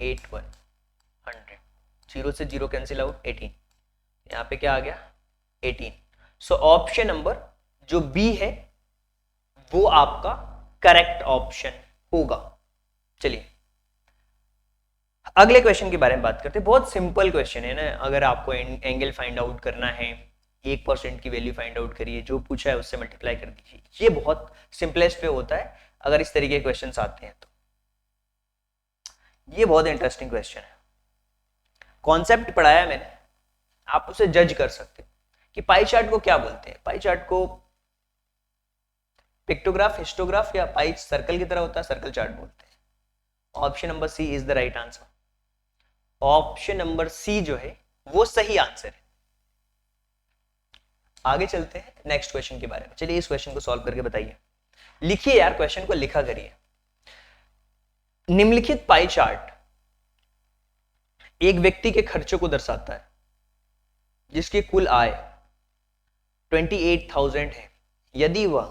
A: 8 1 100, 0 से 0 कैंसिल आउट 18, यहाँ पे क्या आ गया 18। सो ऑप्शन नंबर जो बी है वो आपका करेक्ट ऑप्शन होगा। चलिए अगले क्वेश्चन के बारे में बात करते हैं। बहुत सिंपल क्वेश्चन है ना, अगर आपको एंगल फाइंड आउट करना है, 1% की वैल्यू फाइंड आउट करिए, जो पूछा है उससे मल्टीप्लाई कर दीजिए। ये बहुत सिंपलेस्ट वे होता है अगर इस तरीके के क्वेश्चन आते हैं तो। ये बहुत इंटरेस्टिंग क्वेश्चन है, कॉन्सेप्ट पढ़ाया मैंने, आप उसे जज कर सकते हो कि पाई चार्ट को क्या बोलते हैं। पाई चार्ट को पिक्टोग्राफ, हिस्टोग्राफ या पाई सर्कल की तरह होता है, सर्कल चार्ट बोलते हैं। Option number C is the right answer. Option number C जो है वो सही आंसर है। आगे चलते हैं नेक्स्ट क्वेश्चन के बारे में। चलिए इस क्वेश्चन को सॉल्व करके बताइए, लिखिए यार, क्वेश्चन को लिखा करिए। निम्नलिखित पाई चार्ट एक व्यक्ति के खर्चों को दर्शाता है जिसकी कुल आय 28,000 है। यदि वह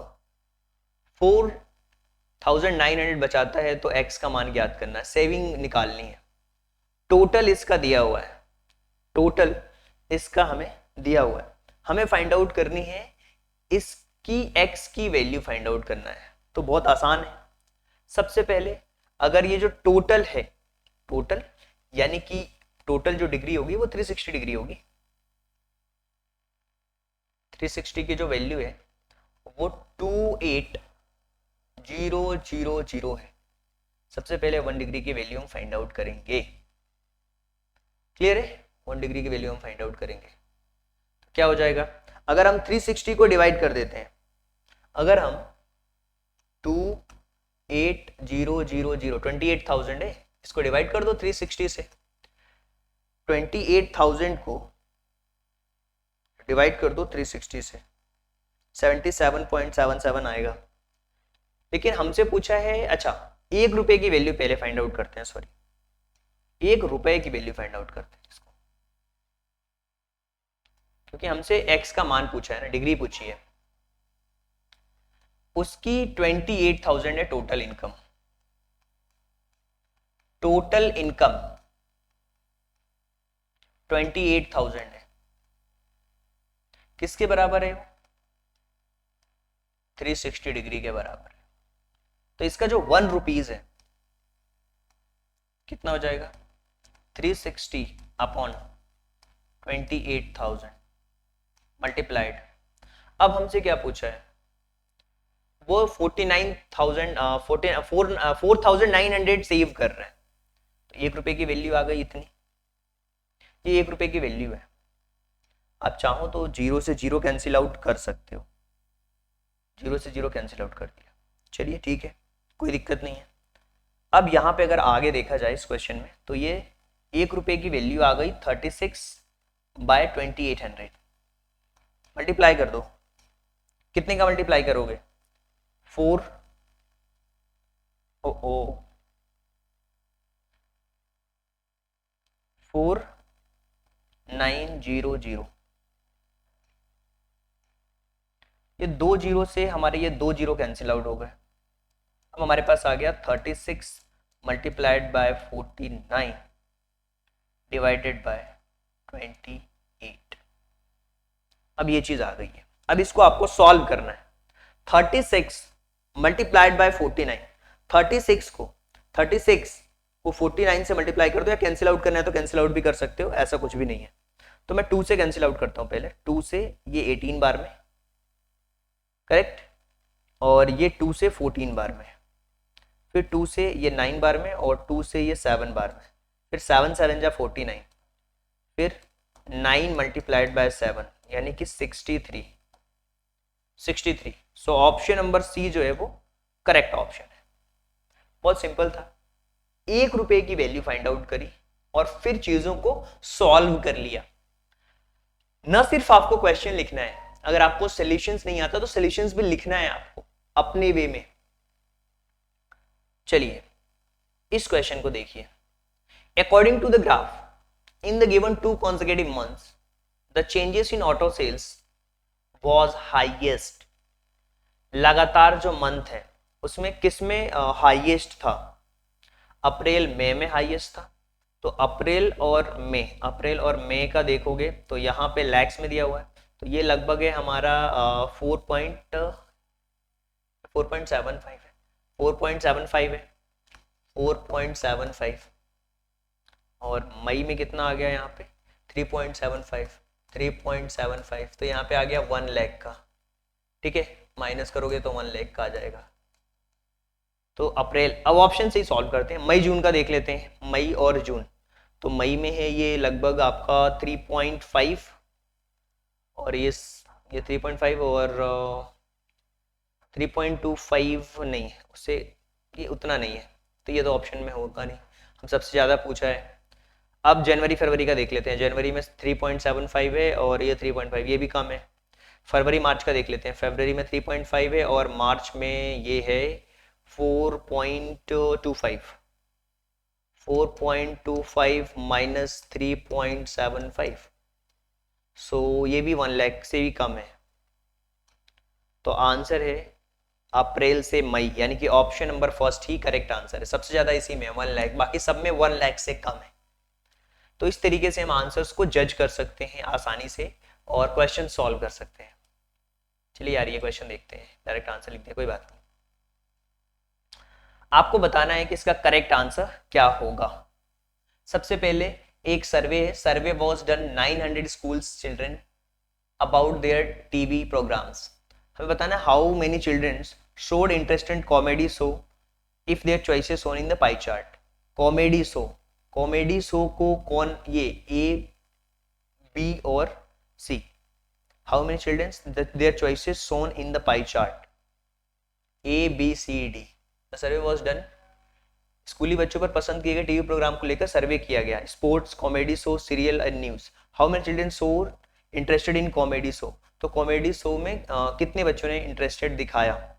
A: 4,900 बचाता है तो एक्स का मान ज्ञात करना है, सेविंग निकालनी है। टोटल इसका दिया हुआ है, टोटल इसका हमें दिया हुआ है, हमें फाइंड आउट करनी है इसकी एक्स की वैल्यू फाइंड आउट करना है। तो बहुत आसान है। सबसे पहले अगर ये जो टोटल है, टोटल यानी कि टोटल जो डिग्री होगी वो 360 डिग्री होगी। 360 की जो वैल्यू है वो 28000 है। सबसे पहले 1 डिग्री की वैल्यू हम फाइंड आउट करेंगे, क्लियर है। 1 डिग्री की वैल्यू हम फाइंड आउट करेंगे तो क्या हो जाएगा, अगर हम 360 को डिवाइड कर देते हैं, अगर हम 28000 28,000 है, इसको डिवाइड कर दो 360 से, 28,000 को डिवाइड कर दो 360 से, 77.77 आएगा। लेकिन हमसे पूछा है, अच्छा 1 रुपए की वैल्यू पहले फाइंड आउट करते हैं, सॉरी 1 रुपए की वैल्यू फाइंड आउट करते हैं इसको, क्योंकि हमसे x का मान पूछा है ना, डिग्री पूछी है। उसकी 28,000 है टोटल इनकम। टोटल इनकम 28,000 है। किसके बराबर है वो? 360 डिग्री के बराबर है। तो इसका जो 1 रुपीज है कितना हो जाएगा? 360 अपॉन 28,000 मल्टीप्लाइड। अब हमसे क्या पूछा है? वो 4,900 सेव कर रहे हैं। तो 1 रुपए की वैल्यू आ गई इतनी। ये 1 रुपए की वैल्यू है। आप चाहो तो 0 से 0 कैंसिल आउट कर सकते हो। 0 से 0 कैंसिल आउट कर दिया। चलिए ठीक है, कोई दिक्कत नहीं है। अब यहाँ पे अगर आगे देखा जाए इस क्वेश्चन में, तो ये 1 रुपए की वैल्यू आ गई 36/2800। मल्टीप्लाई कर दो। कितने का मल्टीप्लाई करोगे? 4 4900। ये 2 जीरो से हमारे ये 2 जीरो कैंसिल आउट हो गए। अब हमारे पास आ गया 36 मल्टीप्लाइड बाय 49 डिवाइडेड बाय 28। अब ये चीज आ गई है। अब इसको आपको सॉल्व करना है। 36 मल्टीप्लाइड बाय 49, 36 को 49 से मल्टीप्लाई कर दो, या कैंसिल आउट करना है तो कैंसिल आउट भी कर सकते हो, ऐसा कुछ भी नहीं है। तो मैं 2 से कैंसिल आउट करता हूं पहले। 2 से ये 18 बार में, करेक्ट, और ये 2 से 14 बार में, फिर 2 से ये 9 बार में, और 2 से ये 7 बार में, फिर 7 7 जा 49, फिर 9 मल्टीप्लाइड बाय 7 यानी कि 63। सो ऑप्शन नंबर सी जो है वो करेक्ट ऑप्शन है। बहुत सिंपल था। 1 रुपए की वैल्यू फाइंड आउट करी और फिर चीजों को सॉल्व कर लिया। न सिर्फ आपको क्वेश्चन लिखना है, अगर आपको सॉल्यूशंस नहीं आता तो सॉल्यूशंस भी लिखना है आपको अपने वे में। चलिए इस क्वेश्चन को देखिए। According to the graph in the given 2 consecutive months the changes in auto sales was highest. लगातार जो मंथ है उसमें किस में हाईएस्ट था? अप्रैल मई में हाईएस्ट था। तो अप्रैल और मई का देखोगे तो यहाँ पे लैक्स में दिया हुआ है, तो ये लगभग है हमारा 4.75 है, 4.75 है, 4.75। और मई में कितना आ गया यहाँ पे? 3.75, तो यहाँ पे आ गया 1 लाख का। ठीक है, माइनस करोगे तो 1 लाख का आ जाएगा। तो अप्रैल, अब ऑप्शन से ही सॉल्व करते हैं। मई जून का देख लेते हैं, मई और जून। तो मई में है ये लगभग आपका 3.5, और ये 3.5 और 3.25 नहीं है, उससे ये उतना नहीं है, तो ये तो ऑप्शन में होगा नहीं। हम सबसे ज़्यादा पूछा है। अब जनवरी फरवरी का देख लेते हैं। जनवरी में 3.75 है और ये 3.5, ये भी कम है। फरवरी मार्च का देख लेते हैं। फरवरी में 3.5 है और मार्च में ये है 4.25 माइनस 3.75, सो ये भी 1 लाख से भी कम है। तो आंसर है अप्रैल से मई, यानी कि ऑप्शन नंबर फर्स्ट ही करेक्ट आंसर है। सबसे ज्यादा इसी में 1 लाख, बाकी सब में 1 लाख से कम है। तो इस तरीके से हम आंसर्स को जज कर सकते हैं आसानी से और क्वेश्चन सॉल्व कर सकते हैं। चलिए यार ये क्वेश्चन देखते हैं, डायरेक्ट आंसर लिखते हैं, कोई बात नहीं। आपको बताना है कि इसका करेक्ट आंसर क्या होगा। सबसे पहले एक सर्वे है। Survey was done 900 schools children about their TV programs. हमें बताना है how many childrens showed interest in comedy show if their choices shown in the pie chart. Comedy show को कौन, ये ए बी और C, how many childrens their choices shown in the pie chart A B C D. The survey was done, स्कूली बच्चों पर पसंद किए गए टीवी प्रोग्राम को लेकर सर्वे किया गया। Sports, comedy show, serial and news. How many children show interested in comedy show, तो कॉमेडी शो में कितने बच्चों ने इंटरेस्टेड दिखाया,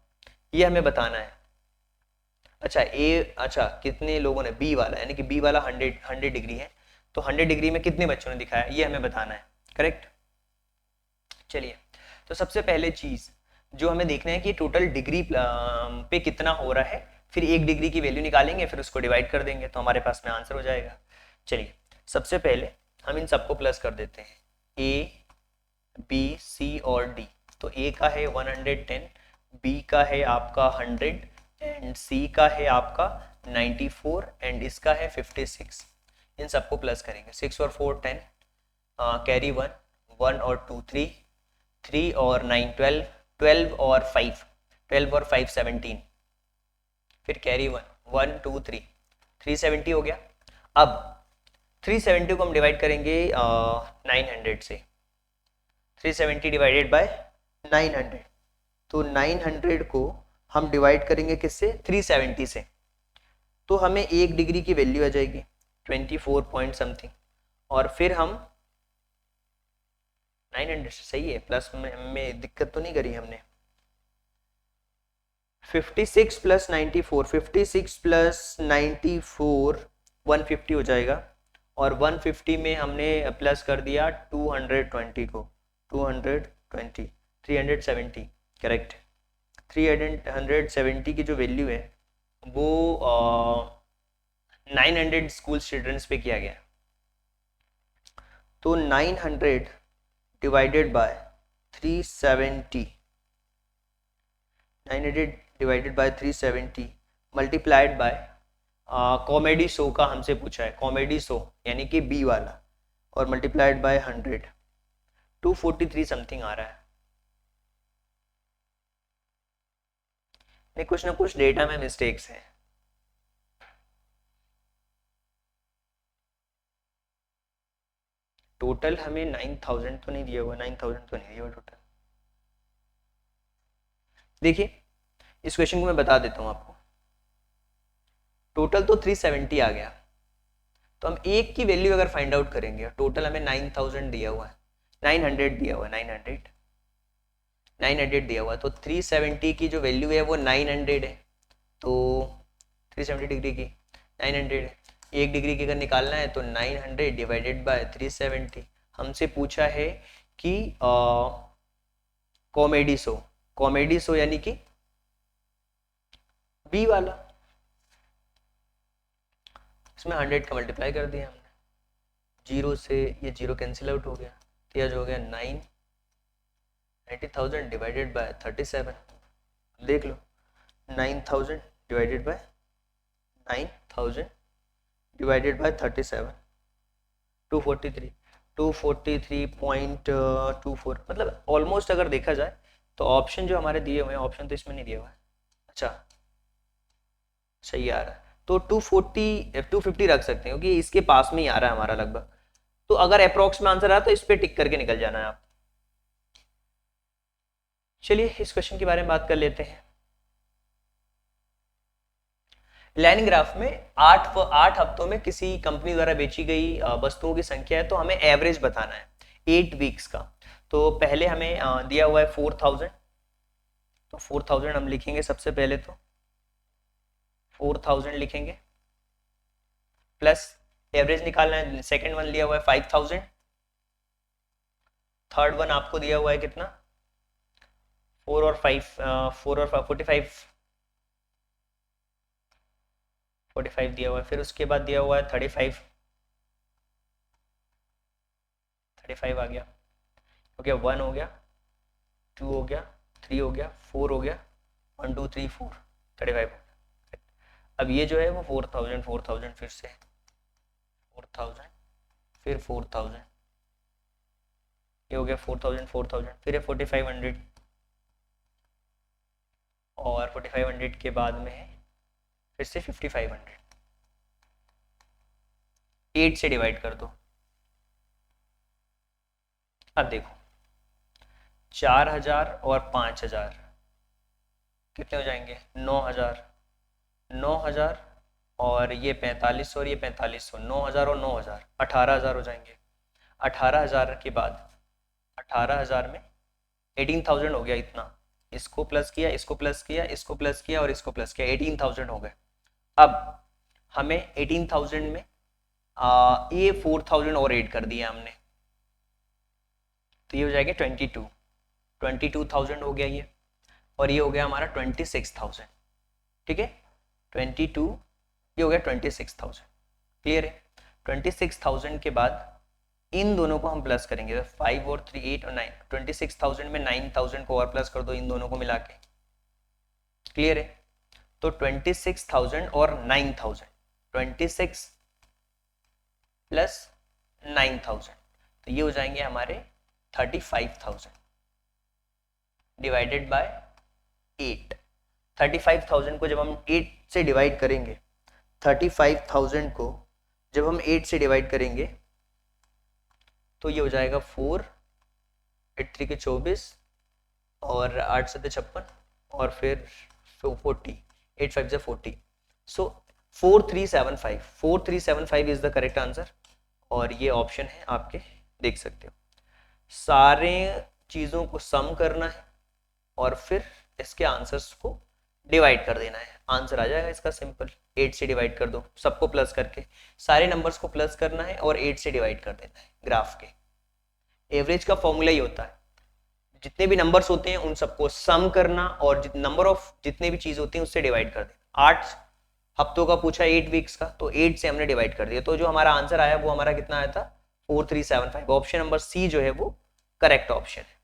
A: ये हमें बताना है। अच्छा कितने लोगों ने, बी वाला, यानी कि बी वाला 100 डिग्री है, तो 100 डिग्री में कितने बच्चों ने दिखाया ये हमें बताना है, करेक्ट। चलिए तो सबसे पहले चीज जो हमें देखना है कि टोटल डिग्री पे कितना हो रहा है, फिर 1 डिग्री की वैल्यू निकालेंगे, फिर उसको डिवाइड कर देंगे तो हमारे पास में आंसर हो जाएगा। चलिए सबसे पहले हम इन सबको प्लस कर देते हैं, ए बी सी और डी। तो ए का है 110, बी का है आपका 100 एंड सी का है आपका 94 एंड इसका है 56। इन सबको प्लस करेंगे, 6 और 4 10, कैरी 1, 1 और 2 3, 3 और 9 12, 12 और 5, 12 और 5 17, फिर कैरी 1, 1 2 3, 370 हो गया। अब 370 को हम डिवाइड करेंगे 900 से, 370 डिवाइडेड बाय 900, तो 900 को हम डिवाइड करेंगे किससे, 370 से, तो हमें 1 डिग्री की वैल्यू आ जाएगी 24 पॉइंट समथिंग। और फिर हम 900 सही है, प्लस में दिक्कत तो नहीं करी हमने। 56 प्लस 94, 56 प्लस 94 150 हो जाएगा, और 150 में हमने प्लस कर दिया 220 को, 220 370 करेक्ट। 370 की जो वैल्यू है वो 900 स्कूल चिल्ड्रंस पे किया गया, तो 900 divided by 370, 900 divided by 370 multiplied by comedy show का हमसे पूछा है, कॉमेडी शो यानी कि बी वाला, और मल्टीप्लाइड बाय 100, 243 समथिंग आ रहा है। नहीं, कुछ ना कुछ डेटा में मिस्टेक्स है। टोटल हमें 9000 तो नहीं दिया हुआ, 9000 तो नहीं दिया हुआ टोटल। देखिए इस क्वेश्चन को मैं बता देता हूं आपको, टोटल तो 370 आ गया, तो हम एक की वैल्यू अगर फाइंड आउट करेंगे, टोटल हमें 9000 दिया हुआ है, 900 दिया हुआ है, 900 दिया हुआ है, तो 370 की जो वैल्यू है वो 900 है, तो 370 डिग्री की 900 है, 1 डिग्री की अगर निकालना है तो 900 डिवाइडेड बाय 370। हमसे पूछा है कि कॉमेडी शो, कॉमेडी शो यानी कि बी वाला, इसमें 100 का मल्टीप्लाई कर दिया हमने, जीरो से ये जीरो कैंसिल आउट हो गया, तो यह जो हो गया 90,000 डिवाइडेड बाय 37। देख लो 9000 डिवाइडेड बाय 9000 डिवाइडेड बाय 37, 243, 243.24, मतलब ऑलमोस्ट अगर देखा जाए तो ऑप्शन जो हमारे दिए हुए हैं, ऑप्शन तो इसमें नहीं दिया हुआ है, अच्छा सही आ रहा है, तो 250 रख सकते हैं क्योंकि इसके पास में ही आ रहा है हमारा लगभग। तो अगर अप्रोक्स में आंसर आया तो इस पे टिक करके निकल जाना है आप। चलिए इस क्वेश्चन के बारे में बात कर लेते हैं। लाइन ग्राफ में 8 हफ्तों में किसी कंपनी द्वारा बेची गई वस्तुओं की संख्या है, तो हमें एवरेज बताना है 8 वीक्स का। तो पहले हमें दिया हुआ है 4000, तो 4000 हम लिखेंगे सबसे पहले, तो 4000 लिखेंगे, प्लस एवरेज निकालना है, सेकेंड वन लिया हुआ है 5000, थर्ड वन आपको दिया हुआ है कितना 4 और 5, 4 और 45 दिया हुआ है, फिर उसके बाद दिया हुआ है 35 आ गया, हो गया 1 हो गया, 2 हो गया, 3 हो गया, 4 हो गया, 1 2 3 4 35 हो गया। अब ये जो है वो 4000 फिर से 4000, फिर 4000, ये हो गया 4000 फिर है 4500, और 4500 के बाद में है फिर से 5500, 8 से डिवाइड कर दो। अब देखो 4000 और 5000 कितने हो जाएंगे 9000, 9000 और ये 4500 और ये 4500, 9000 और 9000 18000 हो जाएंगे। 18000 के बाद 18000 में 18000 हो गया, इतना इसको प्लस किया, इसको प्लस किया, इसको प्लस किया और इसको प्लस किया, 18000 हो गए। अब हमें 18000 में ये 4000 और ऐड कर दिया हमने, तो ये हो जाएगा 22,000 हो गया ये। और ये हो गया हमारा 26,000, ठीक है। 22, ये हो गया 26,000, क्लियर है। 26,000 के बाद इन दोनों को हम प्लस करेंगे, 5 और 3 8 और 9, 26,000 में 9,000 को और प्लस कर दो इन दोनों को मिला के, क्लियर है। तो 26,000 और 9,000, 26 प्लस 9,000, तो ये हो जाएंगे हमारे 35,000 डिवाइडेड बाय 8। 35,000 को जब हम 8 से डिवाइड करेंगे, 35,000 को जब हम 8 से डिवाइड करेंगे तो ये हो जाएगा 4, 8 3 के 24 और 8 7 56 और फिर 40, 8 5 से 40, सो 4375, 4375 इज द करेक्ट आंसर। और ये ऑप्शन है आपके, देख सकते हो। सारे चीज़ों को सम करना है और फिर इसके आंसर्स को डिवाइड कर देना है, आंसर आ जाएगा इसका सिंपल। 8 से डिवाइड कर दो, सबको प्लस करके, सारे नंबर्स को प्लस करना है और 8 से डिवाइड कर देना है। ग्राफ के एवरेज का फॉर्मूला ही होता है, जितने भी नंबर्स होते हैं उन सबको सम करना और नंबर ऑफ जितने भी चीज होती हैं उससे डिवाइड कर देना। 8 हफ्तों का पूछा, 8 वीक्स का, तो 8 से हमने डिवाइड कर दिया, तो जो हमारा आंसर आया वो हमारा कितना आया था, 4375। ऑप्शन नंबर सी जो है वो करेक्ट ऑप्शन है।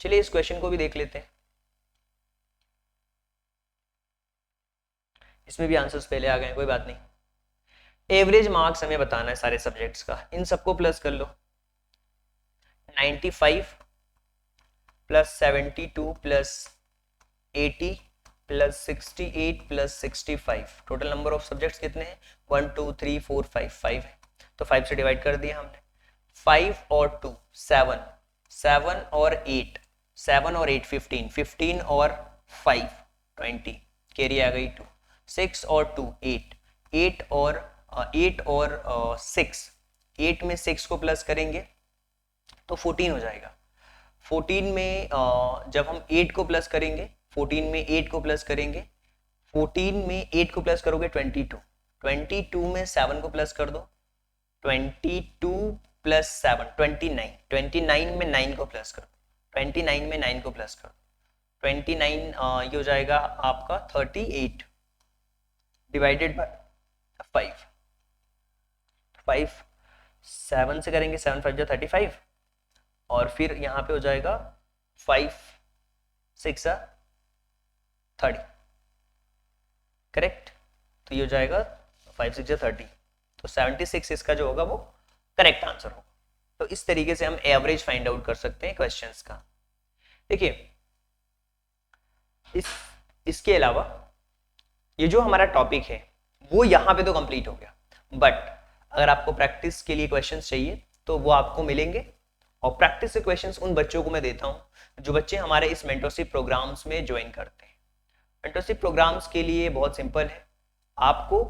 A: चलिए इस क्वेश्चन को भी देख लेते हैं, इसमें भी आंसर्स पहले आ गए, कोई बात नहीं। एवरेज मार्क्स हमें बताना है सारे सब्जेक्ट्स का, इन सबको प्लस कर लो। 95 plus 72 plus 80 plus 68 plus 65, total number of subjects कितने हैं, 1 2 3 4 5, 5 है, तो 5 से डिवाइड कर दिया हमने। 5 और 2 7, 7 और 8, 7 और 8 15, 15 और 5 20, कैरी आ गई 2, 6 और 2 8, 8 और 6, 8 में 6 को प्लस करेंगे तो 14 हो जाएगा। 14 में जब हम 8 को प्लस करेंगे, 14 में 8 को प्लस करेंगे, 14 में 8 को प्लस करोगे 22, 22 में 7 को प्लस कर दो, 22 प्लस 7 29, 29 में 9 को प्लस कर दो, 29 में 9 को प्लस कर दो, 29 ये हो जाएगा आपका 38 डिवाइडेड बाय 5, 5 7 से करेंगे, 7 5 35 और फिर यहाँ पे हो जाएगा 5 6 30, करेक्ट। तो ये हो जाएगा 5 6 30, तो 76 इसका जो होगा वो करेक्ट आंसर होगा। तो इस तरीके से हम एवरेज फाइंड आउट कर सकते हैं क्वेश्चंस का। देखिए इसके अलावा ये जो हमारा टॉपिक है वो यहाँ पे तो कंप्लीट हो गया, बट अगर आपको प्रैक्टिस के लिए क्वेश्चंस चाहिए तो वो आपको मिलेंगे। और प्रैक्टिस के क्वेश्चंस उन बच्चों को मैं देता हूं जो बच्चे हमारे इस मेंटरशिप प्रोग्राम्स में ज्वाइन करते हैं। मेंटरशिप प्रोग्राम्स के लिए बहुत सिंपल है, आपको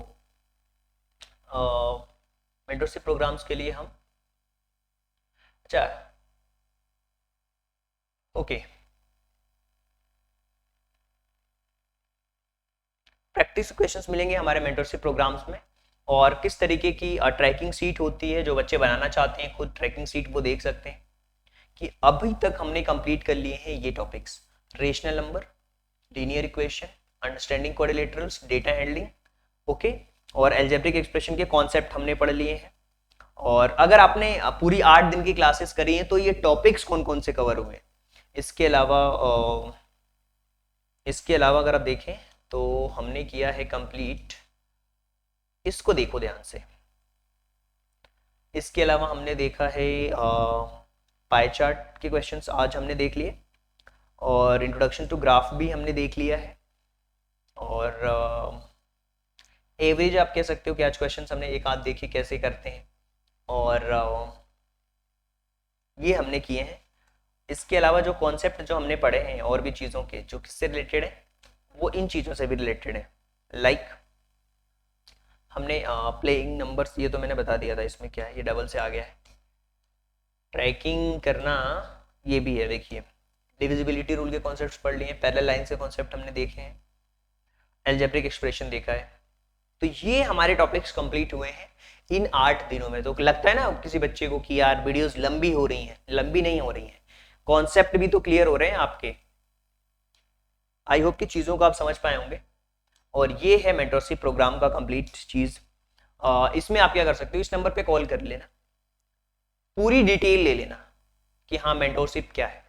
A: मेंटरशिप प्रोग्राम्स के लिए हम ओके प्रैक्टिस क्वेश्चंस मिलेंगे हमारे मेंटरशिप प्रोग्राम्स में। और किस तरीके की ट्रैकिंग सीट होती है, जो बच्चे बनाना चाहते हैं खुद ट्रैकिंग सीट, वो देख सकते हैं कि अभी तक हमने कंप्लीट कर लिए हैं ये topics, rational number, linear equation, understanding quadrilaterals, data handling, okay, और अलजेब्रिक एक्सप्रेशन के कॉन्सेप्ट हमने पढ़ लिए हैं। और अगर आपने पूरी 8 दिन की क्लासेस करी हैं तो ये टॉपिक्स कौन कौन से कवर हुए। इसके अलावा अगर आप देखें तो हमने किया है कंप्लीट, इसको देखो ध्यान से। इसके अलावा हमने देखा है पाई चार्ट के क्वेश्चंस आज हमने देख लिए, और इंट्रोडक्शन टू ग्राफ भी हमने देख लिया है, और एवरेज आप कह सकते हो कि आज क्वेश्चंस हमने एक आध देखे कैसे करते हैं, और ये हमने किए हैं। इसके अलावा जो कॉन्सेप्ट जो हमने पढ़े हैं और भी चीज़ों के जो किससे रिलेटेड है, वो इन चीज़ों से भी रिलेटेड है। लाइक हमने प्लेइंग नंबर्स, ये तो मैंने बता दिया था, इसमें क्या है, ये डबल से आ गया है। ट्रैकिंग करना ये भी है, देखिए डिविजिबिलिटी रूल के कॉन्सेप्ट्स पढ़ लिए हैं, पैरेलल लाइंस के कॉन्सेप्ट हमने देखे हैं, अलजेब्रिक एक्सप्रेशन देखा है। तो ये हमारे टॉपिक्स कंप्लीट हुए हैं इन 8 दिनों में। तो लगता है ना किसी बच्चे को कि यार वीडियोस लंबी हो रही हैं, लंबी नहीं हो रही हैं, कॉन्सेप्ट भी तो क्लियर हो रहे हैं आपके। आई होप कि चीज़ों को आप समझ पाए होंगे। और ये है मेंटरशिप प्रोग्राम का कंप्लीट चीज़। इसमें आप क्या कर सकते हो, इस नंबर पे कॉल कर लेना, पूरी डिटेल ले लेना कि हाँ मेंटरशिप क्या है।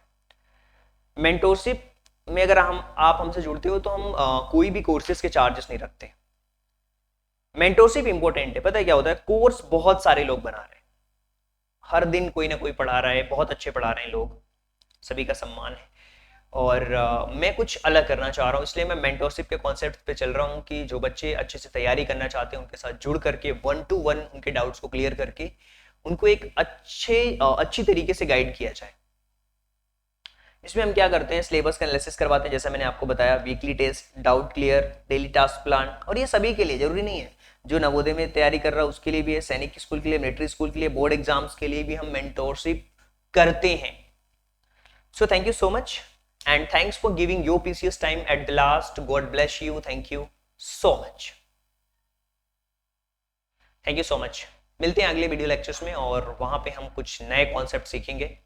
A: मेंटरशिप में अगर आप हमसे जुड़ते हो तो हम कोई भी कोर्सेज के चार्जेस नहीं रखते। मेंटरशिप इंपॉर्टेंट है, पता है क्या होता है, कोर्स बहुत सारे लोग बना रहे हैं, हर दिन कोई ना कोई पढ़ा रहा है, बहुत अच्छे पढ़ा रहे हैं लोग, सभी का सम्मान है। और मैं कुछ अलग करना चाह रहा हूँ, इसलिए मैं मेंटरशिप के कॉन्सेप्ट पे चल रहा हूँ कि जो बच्चे अच्छे से तैयारी करना चाहते हैं उनके साथ जुड़ करके 1-to-1 उनके डाउट्स को क्लियर करके उनको एक अच्छी तरीके से गाइड किया जाए। इसमें हम क्या करते हैं, सिलेबस का एनालिसिस करवाते हैं, जैसा मैंने आपको बताया, weekly test, doubt clear, daily task plan. और ये सभी के लिए, जरूरी नहीं है जो नवोदय में तैयारी कर रहा है उसके लिए भी है, सैनिक स्कूल के लिए, मिलिट्री स्कूल के लिए, बोर्ड एग्जाम्स के लिए भी हम मेंटरशिप करते हैं। So thank you so much and thanks for giving your precious time at the last. God bless you. Thank you so much. Thank you so much. मिलते हैं अगले वीडियो लेक्चर्स में और वहां पे हम कुछ नए कॉन्सेप्ट सीखेंगे।